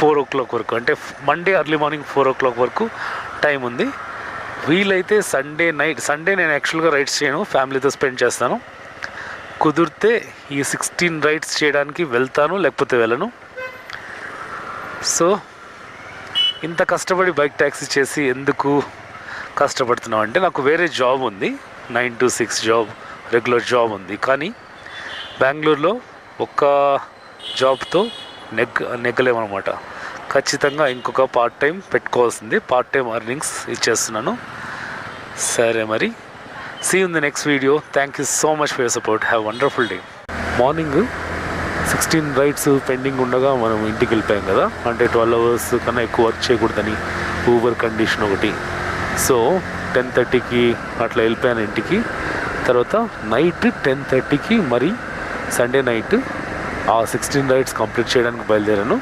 4 o'clock వరకు, అంటే Monday early morning 4 o'clock వరకు టైం ఉంది. వీలైతే సండే నేను యాక్చువల్గా రైడ్స్ చేయను, ఫ్యామిలీతో స్పెండ్ చేస్తాను. కుదిరితే ఈ 16 రైడ్స్ చేయడానికి వెళ్తాను, లేకపోతే వెళ్ళను. సో ఇంత కష్టపడి బైక్ ట్యాక్సీ చేసి ఎందుకు కష్టపడుతున్నాం అంటే, నాకు వేరే జాబ్ ఉంది, 9 to 6 జాబ్, రెగ్యులర్ జాబ్ ఉంది. కానీ బెంగళూరులో ఒక్క జాబ్తో నెగ్గలేమన్నమాట. ఖచ్చితంగా ఇంకొక పార్ట్ టైం పెట్టుకోవాల్సింది. పార్ట్ టైం ఎర్నింగ్స్ ఇచ్చేస్తున్నాను. సరే మరి, see you in the next video. Thank you so much for your support. Have wonderful day. Morning 16 rides pending ఉండగా మనం ఇంటికి వెళ్ళిపోయాం కదా, అంటే 12 hours కన్నా ఎక్కువ వర్క్ చేయకూడదని ఊబర్ కండిషన్ ఒకటి. సో 10:30కి అట్లా వెళ్ళిపోయాను ఇంటికి. తర్వాత నైట్ 10:30కి మరి సండే నైట్ ఆ 16 రైడ్స్ కంప్లీట్ చేయడానికి బయలుదేరాను.